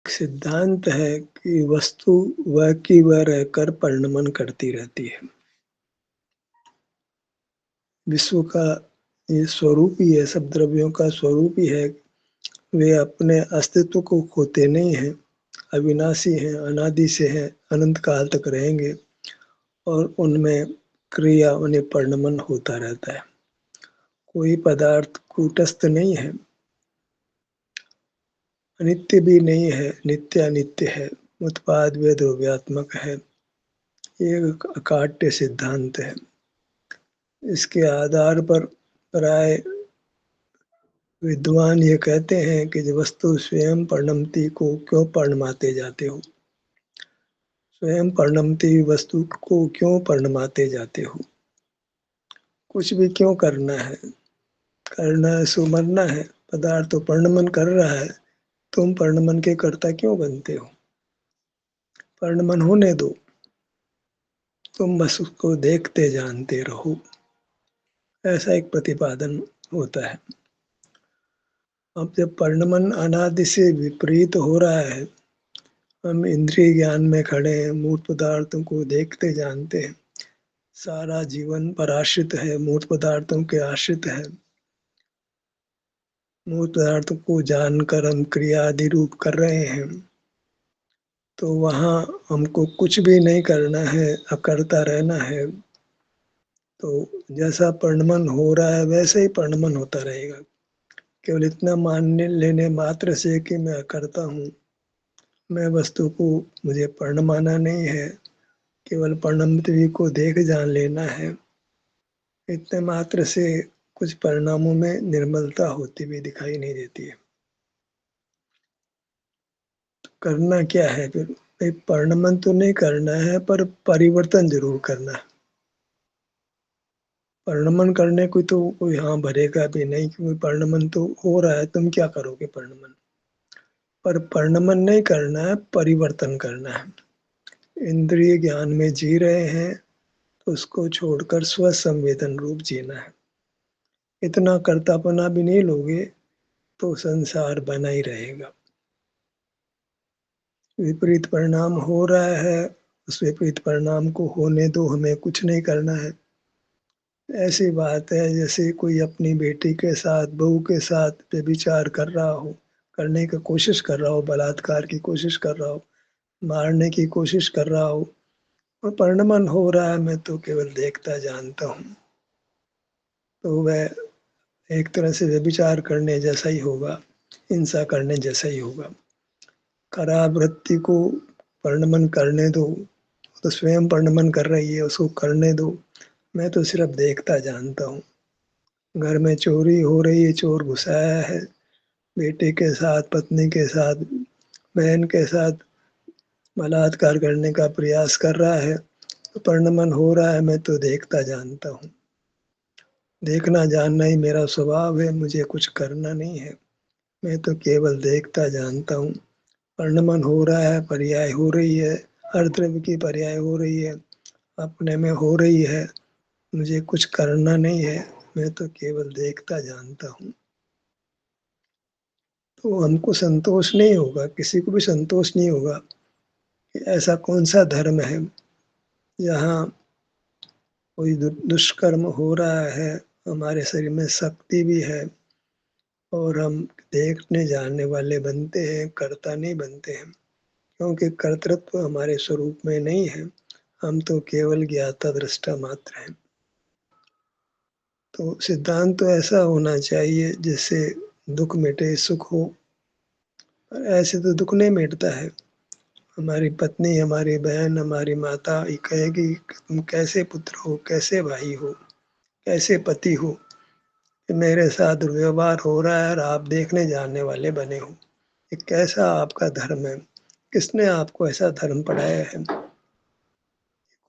सिद्धांत है कि वस्तु वह की वह रहकर परिणमन करती रहती है। विश्व का ये स्वरूप ही है, सब द्रव्यों का स्वरूप ही है। वे अपने अस्तित्व को खोते नहीं हैं, अविनाशी हैं, अनादि से हैं, अनंत काल तक रहेंगे और उनमें क्रिया उन्हें परिणमन होता रहता है। कोई पदार्थ कूटस्थ नहीं है, अनित्य भी नहीं है, नित्य अनित्य है, उत्पाद व द्रव्यात्मक है। ये एक अकाट्य सिद्धांत है। इसके आधार पर प्राय विद्वान ये कहते हैं कि जो वस्तु स्वयं परिणमती को क्यों परिणमाते जाते हो, स्वयं परिणमती वस्तु को क्यों परिणमाते जाते हो, कुछ भी क्यों करना है, करना है सो मरना है। पदार्थ तो परिणमन कर रहा है, तुम परिणमन के कर्ता क्यों बनते हो? परिणमन होने दो, तुम बस उसको देखते जानते रहो, ऐसा एक प्रतिपादन होता है। अब जब परिणमन अनादि से विपरीत हो रहा है, हम इंद्रिय ज्ञान में खड़े हैं, मूर्त पदार्थों को देखते जानते हैं, सारा जीवन पर आश्रित है, मूर्त पदार्थों के आश्रित है। मूर्त पदार्थों को जानकर हम क्रिया आदि रूप कर रहे हैं, तो वहाँ हमको कुछ भी नहीं करना है, अकर्ता रहना है। तो जैसा परिणमन हो रहा है वैसे ही परिणमन होता रहेगा। केवल इतना मान लेने मात्र से कि मैं अकर्ता हूँ, मैं वस्तु को मुझे परिणमाना नहीं है, केवल परिणमती को देख जान लेना है, इतने मात्र से कुछ परिणामों में निर्मलता होती हुई दिखाई नहीं देती है। तो करना क्या है फिर? भाई परिणमन तो नहीं करना है, पर परिवर्तन जरूर करना है। परिणमन करने को तो कोई हाँ भरेगा भी नहीं, क्योंकि परिणमन तो हो रहा है, तुम क्या करोगे परिणमन? पर परिणमन नहीं करना है, परिवर्तन करना है। इंद्रिय ज्ञान में जी रहे हैं तो उसको छोड़कर स्व संवेदन रूप जीना है। इतना कर्तापना भी नहीं लोगे तो संसार बना ही रहेगा। विपरीत परिणाम हो रहा है, उस विपरीत परिणाम को होने दो, हमें कुछ नहीं करना है। ऐसी बात है जैसे कोई अपनी बेटी के साथ, बहू के साथ व्यभिचार कर रहा हो, करने की कोशिश कर रहा हो, बलात्कार की कोशिश कर रहा हो, मारने की कोशिश कर रहा हो, और परिणमन हो रहा है, मैं तो केवल देखता जानता हूँ। तो वह एक तरह से व्यभिचार करने जैसा ही होगा, हिंसा करने जैसा ही होगा। खराब वृत्ति को परिणमन करने दो, तो स्वयं परिणमन कर रही है, उसको करने दो, मैं तो सिर्फ देखता जानता हूँ। घर में चोरी हो रही है, चोर घुसाया है, बेटे के साथ, पत्नी के साथ, बहन के साथ बलात्कार करने का प्रयास कर रहा है, तो परिणमन हो रहा है, मैं तो देखता जानता हूँ। देखना जानना ही मेरा स्वभाव है, मुझे कुछ करना नहीं है, मैं तो केवल देखता जानता हूँ। परिणमन हो रहा है, पर्याय हो रही है, हर द्रव्य की पर्याय हो रही है, अपने में हो रही है, मुझे कुछ करना नहीं है, मैं तो केवल देखता जानता हूँ। तो हमको संतोष नहीं होगा, किसी को भी संतोष नहीं होगा कि ऐसा कौन सा धर्म है जहाँ कोई दुष्कर्म हो रहा है, हमारे शरीर में शक्ति भी है और हम देखने जानने वाले बनते हैं, कर्ता नहीं बनते हैं, क्योंकि कर्तृत्व हमारे स्वरूप में नहीं है, हम तो केवल ज्ञाता दृष्टा मात्र हैं। तो सिद्धांत तो ऐसा होना चाहिए जिससे दुख मिटे, सुख हो। पर ऐसे तो दुख नहीं मिटता है। हमारी पत्नी, हमारी बहन, हमारी माता ये कहेगी कि तुम कैसे पुत्र हो, कैसे भाई हो, कैसे पति हो, कि मेरे साथ दुर्व्यवहार हो रहा है और आप देखने जानने वाले बने हो। ये कैसा आपका धर्म है? किसने आपको ऐसा धर्म पढ़ाया है?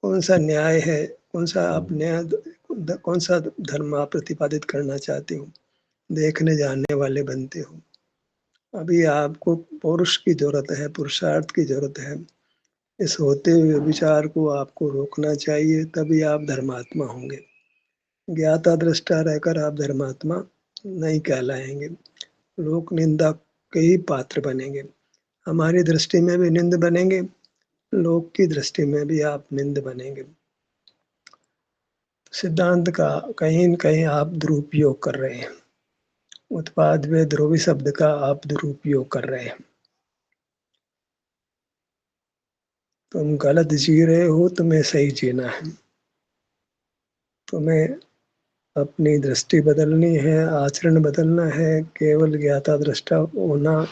कौन सा न्याय है? कौन सा आप न्याय, कौन सा धर्म आप प्रतिपादित करना चाहते हो? देखने जानने वाले बनते हो। अभी आपको पौरुष की जरूरत है, पुरुषार्थ की जरूरत है। इस होते हुए विचार को आपको रोकना चाहिए, तभी आप धर्मात्मा होंगे। ज्ञाता दृष्टा रहकर आप धर्मात्मा नहीं कहलाएंगे, लोक निंदा के ही पात्र बनेंगे। हमारी दृष्टि में भी निंद बनेंगे, लोक की दृष्टि में भी आप निंद बनेंगे। सिद्धांत का कहीं न कहीं आप दुरुपयोग कर रहे हैं। उत्पाद में ध्रुवी शब्द का आप दुरुपयोग कर रहे हैं। तुम गलत जी रहे हो, तुम्हें सही जीना है। तुम्हें अपनी दृष्टि बदलनी है, आचरण बदलना है। केवल ज्ञाता दृष्टा होना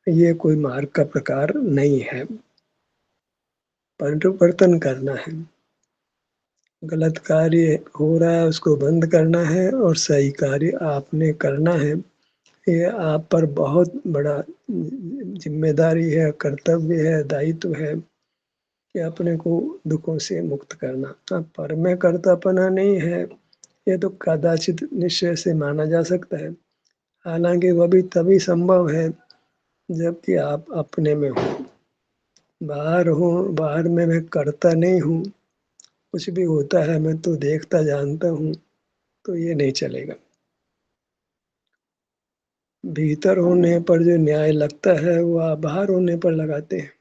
ये कोई मार्ग का प्रकार नहीं है। परिवर्तन करना है। गलत कार्य हो रहा है उसको बंद करना है और सही कार्य आपने करना है। ये आप पर बहुत बड़ा जिम्मेदारी है, कर्तव्य है, दायित्व है कि अपने को दुखों से मुक्त करना। अब पर में कर्तापना नहीं है, ये तो कदाचित निश्चय से माना जा सकता है। हालांकि वह भी तभी संभव है जबकि आप अपने में हो। बाहर हो, बाहर में मैं करता नहीं हूँ, कुछ भी होता है मैं तो देखता जानता हूँ, तो ये नहीं चलेगा। भीतर होने पर जो न्याय लगता है वो आप बाहर होने पर लगाते हैं।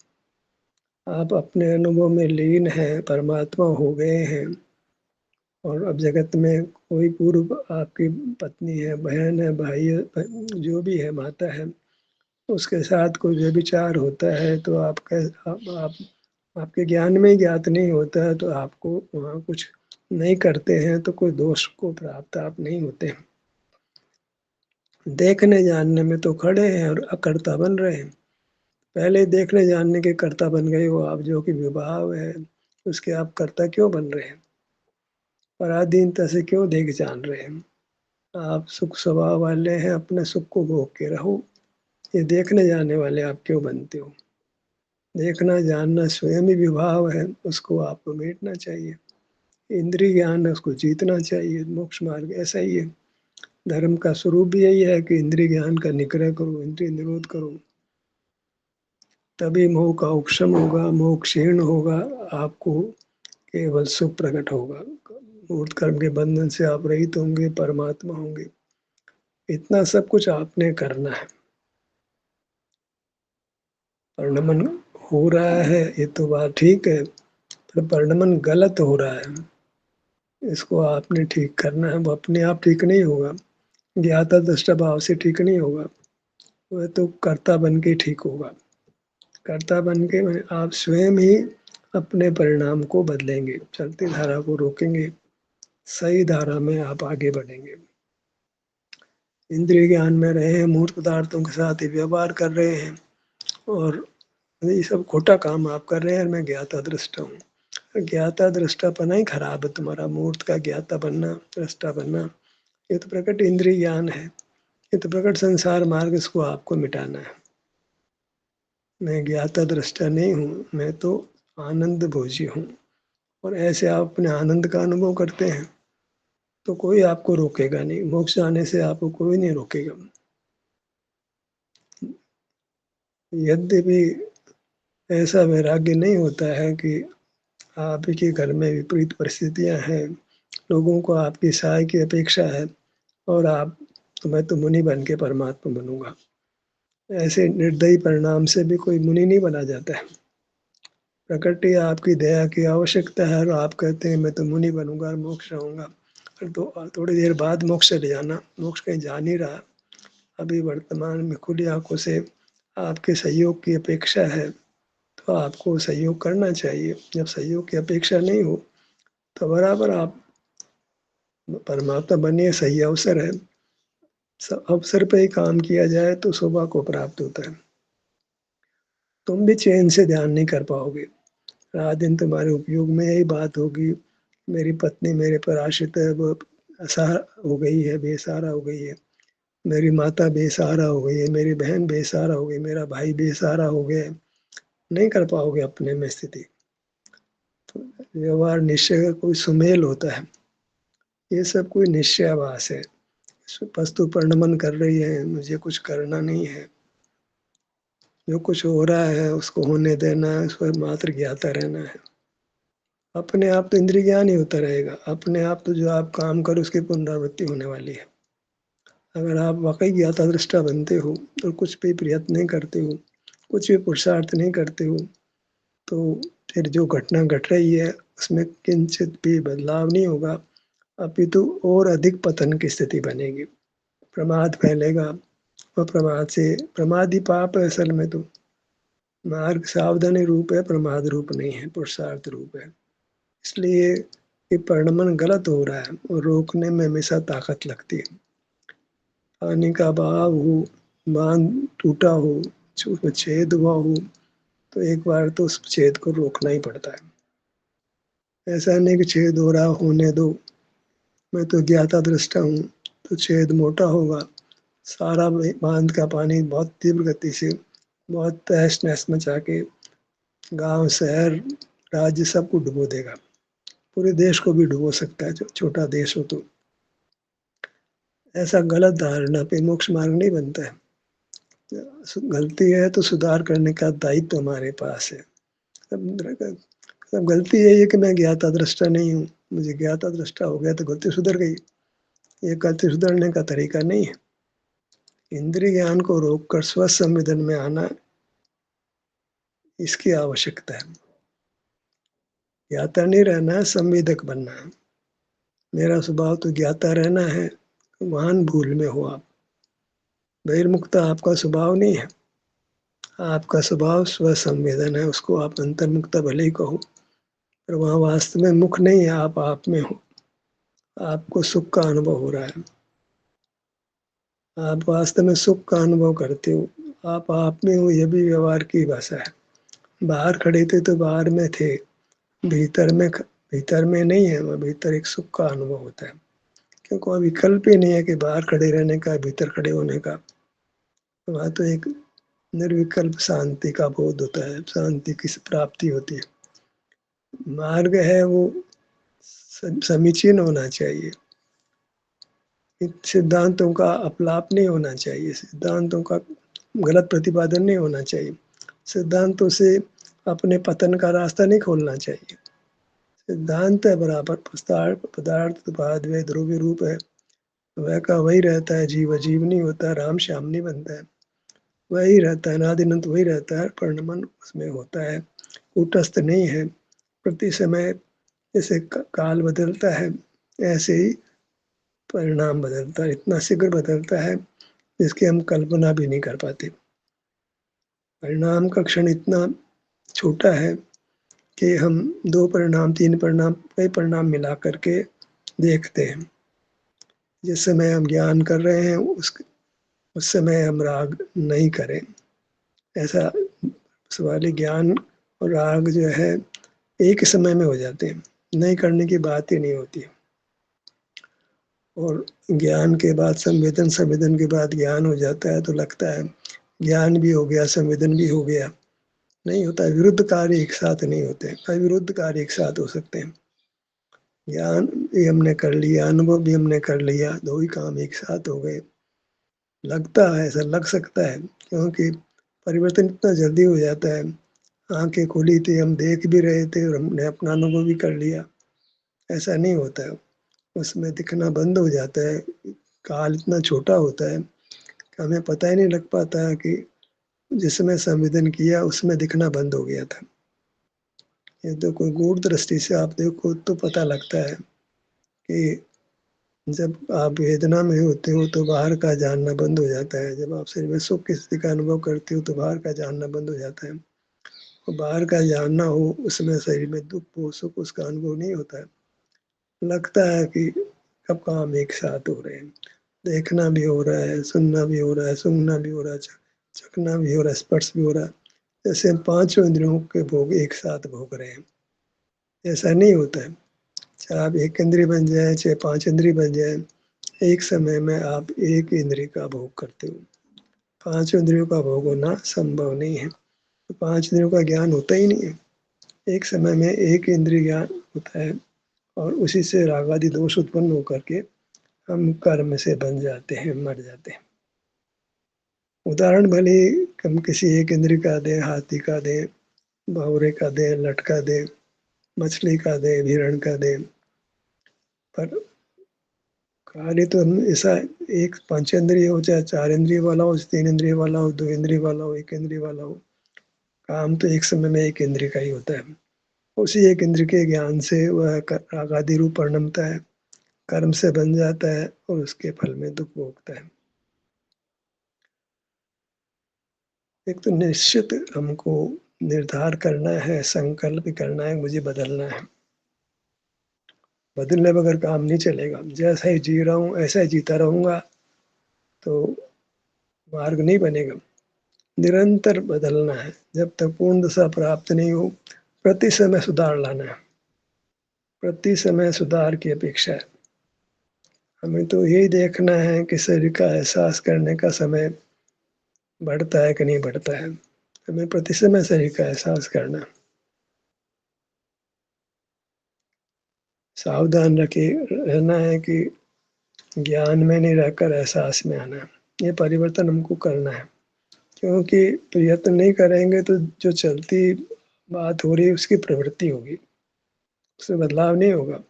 आप अपने अनुभव में लीन हैं, परमात्मा हो गए हैं और अब जगत में कोई पूर्व आपकी पत्नी है, बहन है, भाई है, जो भी है, माता है, उसके साथ कोई व्यभिचार होता है तो आप आपके ज्ञान में ज्ञात नहीं होता है तो आपको वहाँ कुछ नहीं करते हैं तो कोई दोष को प्राप्त आप नहीं होते हैं। देखने जानने में तो खड़े हैं और अकर्ता बन रहे हैं। पहले देखने जानने के कर्ता बन गए हो आप, जो कि विभाव है उसके आप कर्ता क्यों बन रहे हैं? पराधीनता से क्यों देख जान रहे हैं? आप सुख स्वभाव वाले हैं, अपने सुख को भोग के रहो। ये देखने जाने वाले आप क्यों बनते हो? देखना जानना स्वयं ही विभाव है, उसको आपको मिटना चाहिए। इंद्रिय ज्ञान है, उसको जीतना चाहिए। मोक्ष मार्ग ऐसा ही है। धर्म का स्वरूप भी यही है कि इंद्रिय ज्ञान का निग्रह करो, इंद्रिय निरोध करो, तभी मोह का उपशम होगा, मोह क्षीण होगा, आपको केवल सुख प्रकट होगा। मूर्त कर्म के बंधन से आप रहित होंगे, परमात्मा होंगे। इतना सब कुछ आपने करना है। परिणमन हो रहा है ये तो बात ठीक है, पर परिणमन गलत हो रहा है, इसको आपने ठीक करना है। वो अपने आप ठीक नहीं होगा, ज्ञाता दृष्टा भाव से ठीक नहीं होगा, वह तो कर्ता बन के ठीक होगा। कर्ता बन के आप स्वयं ही अपने परिणाम को बदलेंगे, चलती धारा को रोकेंगे, सही धारा में आप आगे बढ़ेंगे। इंद्रिय ज्ञान में रहे हैं, मूर्त पदार्थों के साथ ही व्यवहार कर रहे हैं और ये सब खोटा काम आप कर रहे हैं। मैं ज्ञाता दृष्टा हूँ। ज्ञाता दृष्टापना ही खराब है तुम्हारा। मूर्त का ज्ञाता बनना, दृष्टा बनना, ये तो प्रकट इंद्रिय ज्ञान है, ये तो प्रकट संसार मार्ग, इसको आपको मिटाना है। मैं ज्ञाता दृष्टा नहीं हूँ, मैं तो आनंद भोजी हूँ। और ऐसे आप अपने आनंद का अनुभव करते हैं तो कोई आपको रोकेगा नहीं। मोक्ष आने से आपको कोई नहीं रोकेगा। यद्यपि ऐसा वैराग्य नहीं होता है कि आप ही के घर में विपरीत परिस्थितियां हैं, लोगों को आपकी सहाय की अपेक्षा है और आप तो मैं तो मुनि बन के परमात्मा बनूंगा। ऐसे निर्दयी परिणाम से भी कोई मुनि नहीं बना जाता है। प्रकृति आपकी दया की आवश्यकता है और आप कहते हैं मैं तो मुनि बनूंगा और मोक्ष रहूंगा, और तो थोड़ी देर बाद मोक्ष चले जाना। मोक्ष कहीं जा नहीं रहा। अभी वर्तमान में खुली आंखों से आपके सहयोग की अपेक्षा है तो आपको सहयोग करना चाहिए। जब सहयोग की अपेक्षा नहीं हो तो बराबर आप परमात्मा बनिए, सही अवसर है। सब अवसर पे ही काम किया जाए तो शोभा को प्राप्त होता है। तुम भी चैन से ध्यान नहीं कर पाओगे। रात दिन तुम्हारे उपयोग में यही बात होगी, मेरी पत्नी मेरे पर आश्रित है, वो असहारा हो गई है, बेसहारा हो गई है। मेरी माता बेसहारा हो गई है, मेरी बहन बेसहारा हो गई, मेरा भाई बेसहारा हो गया है। नहीं कर पाओगे अपने में स्थिति। तो व्यवहार निश्चय का कोई सुमेल होता है, ये सब कोई निश्चयाभास है। वस्तु परिणमन कर रही है, मुझे कुछ करना नहीं है। जो कुछ हो रहा है उसको होने देना है, उस पर मात्र ज्ञाता रहना है। अपने आप तो इंद्रिय ज्ञान ही होता रहेगा। अपने आप तो जो आप काम करो उसकी पुनरावृत्ति होने वाली है। अगर आप वाकई ज्ञाता दृष्टा बनते हो और कुछ भी प्रयत्न नहीं करते हो कुछ भी पुरुषार्थ नहीं करते हो, तो फिर जो घटना घट रही है उसमें किंचित भी बदलाव नहीं होगा, अपितु और अधिक पतन की स्थिति बनेगी। प्रमाद फैलेगा और प्रमाद ही पाप है असल में तो। मार्ग सावधानी रूप है, प्रमाद रूप नहीं है, पुरुषार्थ रूप है। इसलिए ये परिणमन गलत हो रहा है और रोकने में हमेशा ताकत लगती है। पानी का बहाव हो, बांध टूटा हो, उसमें छेद हुआ हो, तो एक बार तो उस छेद को रोकना ही पड़ता है। ऐसा नहीं कि छेद हो रहा होने दो, मैं तो ज्ञाता दृष्टा हूँ, तो छेद मोटा होगा, सारा बांध का पानी बहुत तीव्र गति से बहुत तहस नहस मचा के गांव शहर राज्य सबको डुबो देगा। पूरे देश को भी डुबो सकता है, जो छोटा देश हो तो। ऐसा गलत धारणा पे मोक्ष मार्ग नहीं बनता है। गलती है तो सुधार करने का दायित्व हमारे पास है। अब गलती यही है कि मैं ज्ञाता दृष्टा नहीं हूँ, मुझे ज्ञाता दृष्टा हो गया तो गलती सुधर गई। ये गलती सुधरने का तरीका नहीं है। इंद्रिय ज्ञान को रोककर स्व संवेदन में आना, इसकी आवश्यकता है। ज्ञाता नहीं रहना है, संवेदक बनना है। मेरा स्वभाव तो ज्ञाता रहना है, महान भूल में हो आप। बहिर्मुक्त आपका स्वभाव नहीं है, आपका स्वभाव स्व संवेदन है, उसको आप अंतर्मुक्त भले ही कहो, पर वहाँ वास्तव में मुख नहीं है, आप में हो। आपको सुख का अनुभव हो रहा है, आप वास्तव में सुख का अनुभव करते हो, आप में हो, यह भी व्यवहार की भाषा है। बाहर खड़े थे तो बाहर में थे, भीतर में नहीं है, वह भीतर एक सुख का अनुभव होता है। क्योंकि कोई विकल्प ही नहीं है कि बाहर खड़े रहने का, भीतर खड़े होने का। वहाँ तो एक निर्विकल्प शांति का बोध होता है, शांति की प्राप्ति होती है। मार्ग है वो समीचीन होना चाहिए, सिद्धांतों का अपलाप नहीं होना चाहिए, सिद्धांतों का गलत प्रतिपादन नहीं होना चाहिए, सिद्धांतों से अपने पतन का रास्ता नहीं खोलना चाहिए। सिद्धांत है बराबर, पदार्थ बाद वे ध्रुवी रूप है, वह का वही रहता है, जीव अजीव नहीं होता, राम श्याम नहीं बनता है, वही रहता है, अनादिनंत वही रहता है, परिणमन उसमें होता है, कूटस्थ नहीं है। प्रति समय जैसे काल बदलता है, ऐसे ही परिणाम बदलता है, इतना शीघ्र बदलता है जिसकी हम कल्पना भी नहीं कर पाते। परिणाम का क्षण इतना छोटा है कि हम 2 परिणाम, 3 परिणाम, कई परिणाम मिला करके देखते हैं। जिस समय हम ज्ञान कर रहे हैं उस समय हम राग नहीं करें। ऐसा सवाल ज्ञान और राग जो है एक ही समय में हो जाते हैं, नहीं करने की बात ही नहीं होती। और ज्ञान के बाद संवेदन, संवेदन के बाद ज्ञान हो जाता है तो लगता है ज्ञान भी हो गया, संवेदन भी हो गया। नहीं होता, विरुद्ध कार्य एक साथ नहीं होते, अविरुद्ध कार्य एक साथ हो सकते हैं। ज्ञान भी हमने कर लिया, अनुभव भी हमने कर लिया, 2 ही काम एक साथ हो गए। लगता है, ऐसा लग सकता है, क्योंकि परिवर्तन इतना जल्दी हो जाता है। आंखें खुली थी, हम देख भी रहे थे और हमने अपना अनुभव भी कर लिया। ऐसा नहीं होता है, उसमें दिखना बंद हो जाता है। काल इतना छोटा होता है कि हमें पता ही नहीं लग पाता है कि जिसमें संवेदन किया उसमें दिखना बंद हो गया था। ये तो कोई गूढ़ दृष्टि से आप देखो तो पता लगता है कि जब आप वेदना में होते हो तो बाहर का जानना बंद हो जाता है, जब आप शरीर में सुख की स्थिति का अनुभव करते हो तो बाहर का जानना बंद हो जाता है। और बाहर का जानना हो उसमें शरीर में दुख हो, सुख, उसका अनुभव नहीं होता है। लगता है कि कब काम एक साथ हो रहे हैं, देखना भी हो रहा है, सुनना भी हो रहा है, सूंघना भी हो रहा है, चखना भी हो रहा है, स्पर्श भी हो रहा है, जैसे हम पांचों इंद्रियों के भोग एक साथ भोग रहे हैं। ऐसा नहीं होता है। चाहे आप एक इंद्रिय बन जाए, चाहे 5 इंद्रिय बन जाए, एक समय में आप एक इंद्रिय का भोग करते हो। 5 इंद्रियों का भोग होना संभव नहीं है, तो 5 इंद्रियों का ज्ञान होता ही नहीं है। एक समय में एक इंद्रिय ज्ञान होता है और उसी से राग आदि दोष उत्पन्न होकर के हम कर्म से बन जाते हैं, मर जाते हैं। उदाहरण भले हम किसी एक इंद्रिय का दें, हाथी का दें, भौरे का दें, लट का दें, मछली का दें, हिरण का दें, पर कार्य तो हम ऐसा एक 5 इंद्रिय हो, चाहे 4 इंद्रिय वाला हो, 3 इंद्रिय वाला हो, 2 इंद्रिय वाला हो, 1 इंद्रिय वाला हो, काम तो एक समय में एक इंद्रिय का ही होता है। उसी एक इंद्रिय के ज्ञान से वह राग आदि रूप परिणमता है, कर्म से बन जाता है और उसके फल में दुख भोगता है। एक तो निश्चित हमको निर्धार करना है, संकल्प करना है, मुझे बदलना है। बदलने बगैर काम नहीं चलेगा। जैसा ही जी रहा हूँ ऐसा ही जीता रहूँगा तो मार्ग नहीं बनेगा। निरंतर बदलना है। जब तक पूर्ण दशा प्राप्त नहीं हो, प्रति समय सुधार लाना है। प्रति समय सुधार की अपेक्षा है। हमें तो यही देखना है कि शरीर का एहसास करने का समय बढ़ता है कि नहीं बढ़ता है। हमें प्रति समय शरीर का एहसास करना है। सावधान रखे रहना है कि ज्ञान में नहीं रहकर एहसास में आना है। ये परिवर्तन हमको करना है, क्योंकि प्रयत्न नहीं करेंगे तो जो चलती बात हो रही है उसकी प्रवृत्ति होगी, उसमें बदलाव नहीं होगा।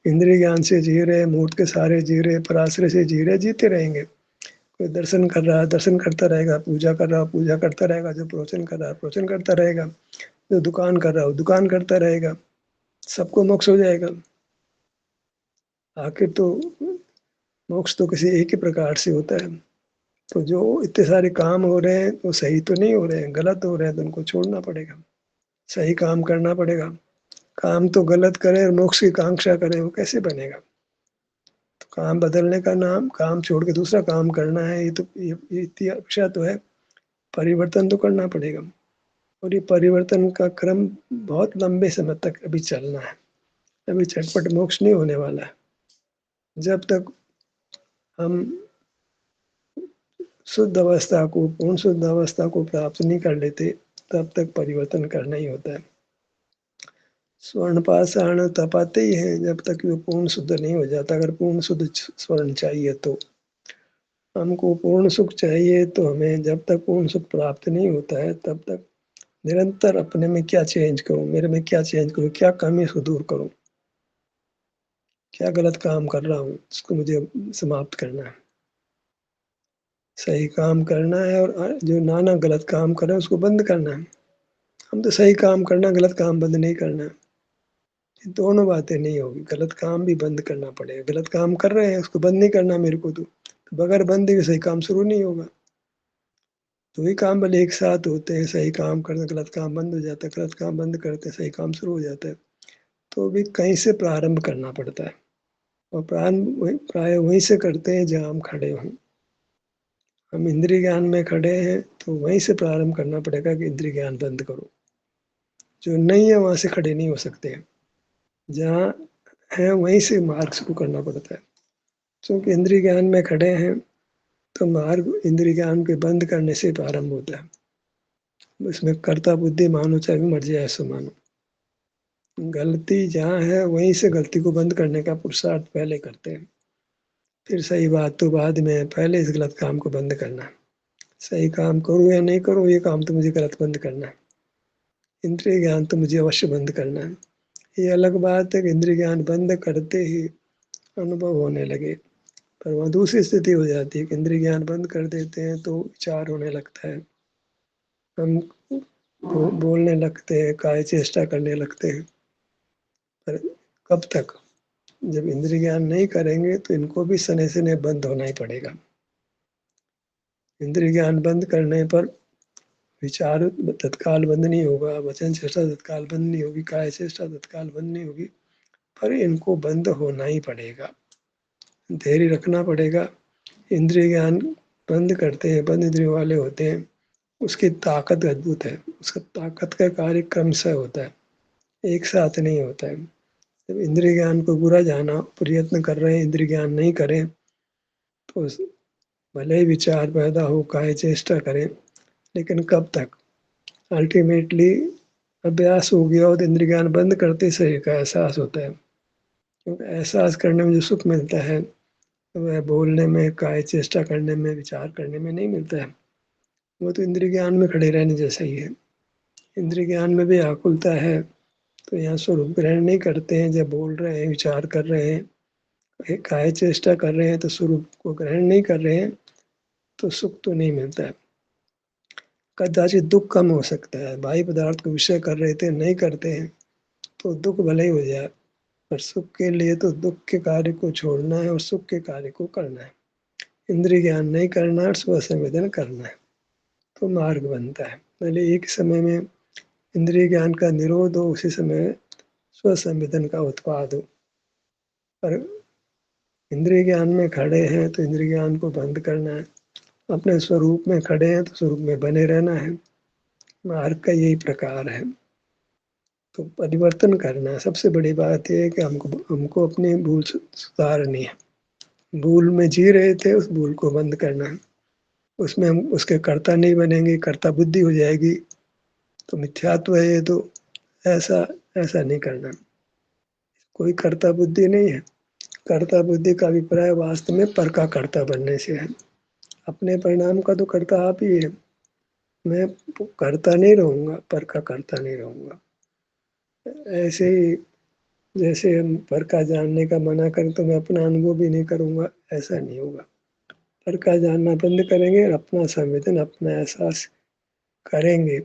इंद्रिय ज्ञान से जी रहे, मूर्त के सहारे जी रहे, पराश्रय से जी रहे, जीते रहेंगे। कोई दर्शन कर रहा है, दर्शन करता रहेगा, पूजा कर रहा है, पूजा करता रहेगा, जो प्रवचन कर रहा है, प्रवचन करता रहेगा, जो दुकान कर रहा है, दुकान करता रहेगा, सबको मोक्ष हो जाएगा। आखिर तो मोक्ष तो किसी एक ही प्रकार से होता है। तो जो इतने सारे काम हो रहे हैं वो सही तो नहीं हो रहे हैं, गलत हो रहे हैं, तो उनको छोड़ना पड़ेगा, सही काम करना पड़ेगा। काम तो गलत करे और मोक्ष की कांक्षा करे, वो कैसे बनेगा। तो काम बदलने का नाम, काम छोड़ के दूसरा काम करना है, ये इतनी अपेक्षा तो है। परिवर्तन तो करना पड़ेगा और ये परिवर्तन का क्रम बहुत लंबे समय तक अभी चलना है। अभी झटपट मोक्ष नहीं होने वाला है। जब तक हम शुद्ध अवस्था को, पूर्ण शुद्ध अवस्था को प्राप्त नहीं कर लेते, तब तक परिवर्तन करना ही होता है। स्वर्ण पाषाण तपाते ही हैं जब तक वो पूर्ण शुद्ध नहीं हो जाता। अगर पूर्ण शुद्ध स्वर्ण चाहिए तो हमको पूर्ण सुख चाहिए, तो हमें जब तक पूर्ण सुख प्राप्त नहीं होता है तब तक निरंतर अपने में क्या चेंज करूं, मेरे में क्या चेंज करूं, क्या कमी इसको दूर करूं, क्या गलत काम कर रहा हूं, इसको मुझे समाप्त करना है। सही काम करना है और जो नाना गलत काम कर रहे हैं उसको बंद करना है। हम तो सही काम करना, गलत काम बंद नहीं करना। ये दोनों बातें नहीं होगी। गलत काम भी बंद करना पड़ेगा। गलत काम कर रहे हैं उसको बंद नहीं करना मेरे को, तो बगैर बंद के सही काम शुरू नहीं होगा। तो ही काम भले एक साथ होते हैं, सही काम करते गलत काम बंद हो जाता है, गलत काम बंद करते सही काम शुरू हो जाता है। तो भी कहीं से प्रारंभ करना पड़ता है और प्रारंभ प्राय वहीं से करते हैं जहाँ हम खड़े हों। हम इंद्रिय ज्ञान में खड़े हैं तो वहीं से प्रारंभ करना पड़ेगा कि इंद्रिय ज्ञान बंद करो। जो नहीं है वहां से खड़े नहीं हो सकते हैं। जहाँ है वहीं से मार्ग शुरू करना पड़ता है। क्योंकि इंद्रिय ज्ञान में खड़े हैं तो मार्ग इंद्रिय ज्ञान के बंद करने से प्रारंभ होता है। इसमें कर्ता बुद्धि मानो चाहे मर्जी ऐसा मानो। गलती जहाँ है वहीं से गलती को बंद करने का पुरुषार्थ पहले करते हैं। फिर सही बात तो बाद में, पहले इस गलत काम को बंद करना है। सही काम करूँ या नहीं करूँ, ये काम तो मुझे गलत बंद करना है। इंद्रिय ज्ञान तो मुझे अवश्य बंद करना है। ये अलग बात है कि इंद्रिय ज्ञान बंद करते ही अनुभव होने लगे, पर वहाँ दूसरी स्थिति हो जाती है कि इंद्रिय ज्ञान बंद कर देते हैं तो विचार होने लगता है, हम बोलने लगते हैं, काय चेष्टा करने लगते हैं। पर कब तक? जब इंद्रिय ज्ञान नहीं करेंगे तो इनको भी सने सने बंद होना ही पड़ेगा। इंद्रिय ज्ञान बंद करने पर विचार तत्काल बंद नहीं होगा, वचन चेष्टा तत्काल बंद नहीं होगी, काय चेष्टा तत्काल बंद नहीं होगी, पर इनको बंद होना ही पड़ेगा। धैर्य रखना पड़ेगा। इंद्रिय ज्ञान बंद करते हैं, बंद इंद्रिय वाले होते हैं, उसकी ताकत अद्भुत है। उसका ताकत का कार्य क्रमशः होता है, एक साथ नहीं होता है। जब इंद्रिय ज्ञान को बुरा जाना, प्रयत्न कर रहे हैं, इंद्रिय ज्ञान नहीं करें तो भले ही विचार पैदा हो, काय चेष्टा करें, लेकिन कब तक? अल्टीमेटली अभ्यास हो गया और इंद्रिय ज्ञान बंद करते शरीर का एहसास होता है। क्योंकि एहसास करने में जो सुख मिलता है वह बोलने में, काय चेष्टा करने में, विचार करने में नहीं मिलता है। वो तो इंद्रिय ज्ञान में खड़े रहने जैसा ही है। इंद्रिय ज्ञान में भी आकुलता है तो यहाँ स्वरूप ग्रहण नहीं करते हैं। जब बोल रहे हैं, विचार कर रहे हैं, काय चेष्टा कर रहे हैं तो स्वरूप को ग्रहण नहीं कर रहे हैं, तो सुख तो नहीं मिलता है। कदाचित दुःख कम हो सकता है। बाह्य पदार्थ को विषय कर रहे थे, नहीं करते हैं, तो दुःख भले ही हो जाए, पर सुख के लिए तो दुःख के कार्य को छोड़ना है और सुख के कार्य को करना है। इंद्रिय ज्ञान नहीं करना है, स्व-संवेदन करना है, तो मार्ग बनता है। पहले एक समय में इंद्रिय ज्ञान का निरोध हो, उसी समय स्व-संवेदन का उत्पाद हो। पर इंद्रिय ज्ञान में खड़े हैं तो इंद्रिय ज्ञान को बंद करना है, अपने स्वरूप में खड़े हैं तो स्वरूप में बने रहना है। मार्ग का यही प्रकार है। तो परिवर्तन करना है। सबसे बड़ी बात ये है कि हमको अपनी भूल सुधारनी है। भूल में जी रहे थे, उस भूल को बंद करना है। उसमें हम उसके कर्ता नहीं बनेंगे, कर्ता बुद्धि हो जाएगी, तो मिथ्यात्व है ये तो। ऐसा ऐसा नहीं करना। कोई कर्ता बुद्धि नहीं है। कर्ता बुद्धि का अभिप्राय वास्तव में पर का कर्ता बनने से है। अपने परिणाम का तो कर्ता आप ही है। मैं कर्ता नहीं रहूँगा, पर का कर्ता नहीं रहूँगा। ऐसे ही जैसे हम पर का जानने का मना करें तो मैं अपना अनुभव भी नहीं करूँगा, ऐसा नहीं होगा। पर का जानना बंद करेंगे और अपना संवेदन, अपना एहसास करेंगे।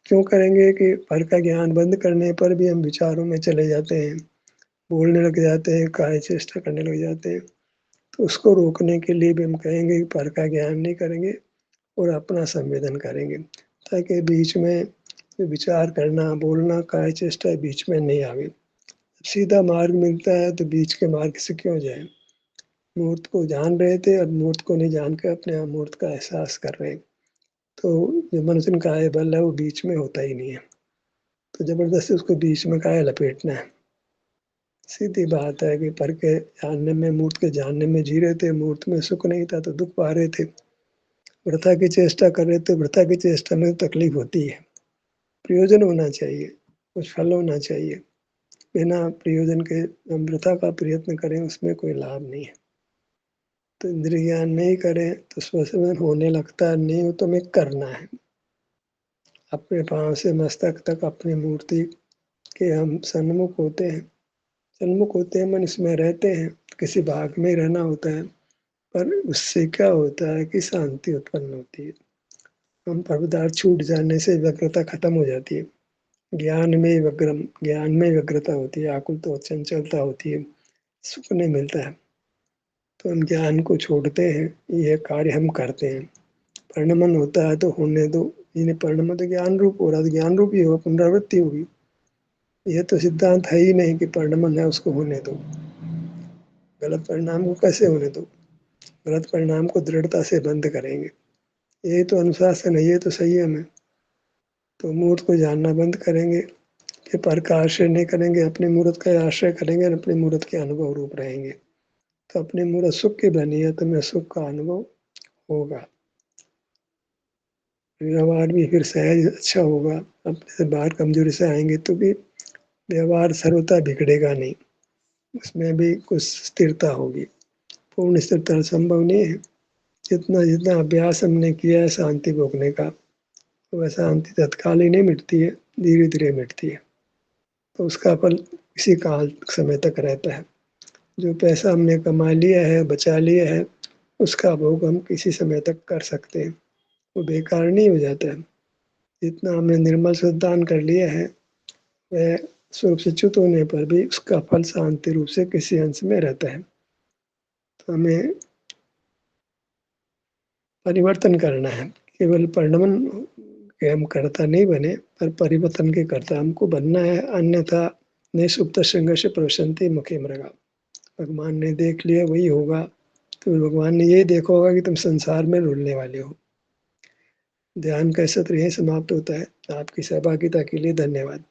क्यों करेंगे कि पर का ज्ञान बंद करने पर भी हम विचारों में चले जाते हैं, बोलने लग जाते हैं, कार्य चेष्टा करने लग जाते हैं। तो उसको रोकने के लिए भी हम कहेंगे कि पर का ज्ञान नहीं करेंगे और अपना संवेदन करेंगे, ताकि बीच में विचार करना, बोलना, कार्य चेष्टा बीच में नहीं आवे। सीधा मार्ग मिलता है तो बीच के मार्ग से क्यों जाएँ? मूर्त को जान रहे थे, अब मूर्त को नहीं जान के अपने अमूर्त का एहसास कर रहे हैं। तो जो मनुष्य काय बल है वो बीच में होता ही नहीं है। तो ज़बरदस्ती उसको बीच में काहे लपेटना है। सीधी बात है कि पर के जानने में, मूर्त के जानने में जी रहे थे, मूर्त में सुख नहीं था तो दुःख पा रहे थे। वृथा की चेष्टा कर रहे थे, वृथा की चेष्टा में तकलीफ होती है। प्रयोजन होना चाहिए, कुछ फल होना चाहिए। बिना प्रयोजन के हम वृथा का प्रयत्न करें, उसमें कोई लाभ नहीं है। तो इंद्रिय ज्ञान नहीं करें तो स्व-संवेदन होने लगता है, नहीं हो तो हमें करना है। अपने पाँव से मस्तक तक अपनी मूर्ति के हम सन्मुख होते हैं। सन्मुख होते हैं मन इसमें रहते हैं, किसी भाग में रहना होता है, पर उससे क्या होता है कि शांति उत्पन्न होती है। हम पदार्थ छूट जाने से व्यग्रता खत्म हो जाती है। ज्ञान में व्यग्रता होती है, आकुलता और चंचलता होती है, सुख नहीं मिलता है। तो हम ज्ञान को छोड़ते हैं, यह कार्य हम करते हैं। परिणमन होता है तो होने दो, यानी परिणमन तो ज्ञान रूप हो रहा है, तो ज्ञान रूप ही होगा, पुनरावृत्ति होगी। यह तो सिद्धांत है ही नहीं कि परिणमन है उसको होने दो। गलत परिणाम को कैसे होने दो? गलत परिणाम को दृढ़ता से बंद करेंगे। यही तो अनुशासन है, ये तो संयम है। तो मूर्त को जानना बंद करेंगे कि पर का आश्रय नहीं करेंगे, अपने मूर्त का आश्रय करेंगे और अपने मूर्त के अनुभव रूप रहेंगे। तो अपनी मूर्त सुख की बनी है तो हमें सुख का अनुभव होगा। व्यवहार भी फिर सहज अच्छा होगा। अपने से बाहर कमजोरी से आएंगे तो भी व्यवहार सर्वथा बिगड़ेगा नहीं, उसमें भी कुछ स्थिरता होगी। पूर्ण स्थिरता संभव नहीं है। जितना जितना अभ्यास हमने किया है शांति भोगने का, वह शांति तत्काल ही नहीं मिटती है, धीरे धीरे मिटती है। तो उसका फल किसी काल समय तक रहता है। जो पैसा हमने कमा लिया है, बचा लिया है, उसका भोग हम किसी समय तक कर सकते हैं, वो बेकार नहीं हो जाता है। जितना हमने निर्मल शुद्ध दान कर लिया है, वह स्वरूप से च्युत होने पर भी उसका फल शांति रूप से किसी अंश में रहता है। तो हमें परिवर्तन करना है। केवल परिणमन के हम कर्ता नहीं बने, पर परिवर्तन के कर्ता हमको बनना है, अन्यथा निःसुप्त संघर्ष प्रवसन्ति मुखे मृगा। भगवान ने देख लिया वही होगा, तो भगवान ने यही देखा होगा कि तुम संसार में रुलने वाले हो। ध्यान का सत्र यहीं समाप्त होता है। आपकी सहभागिता के लिए धन्यवाद।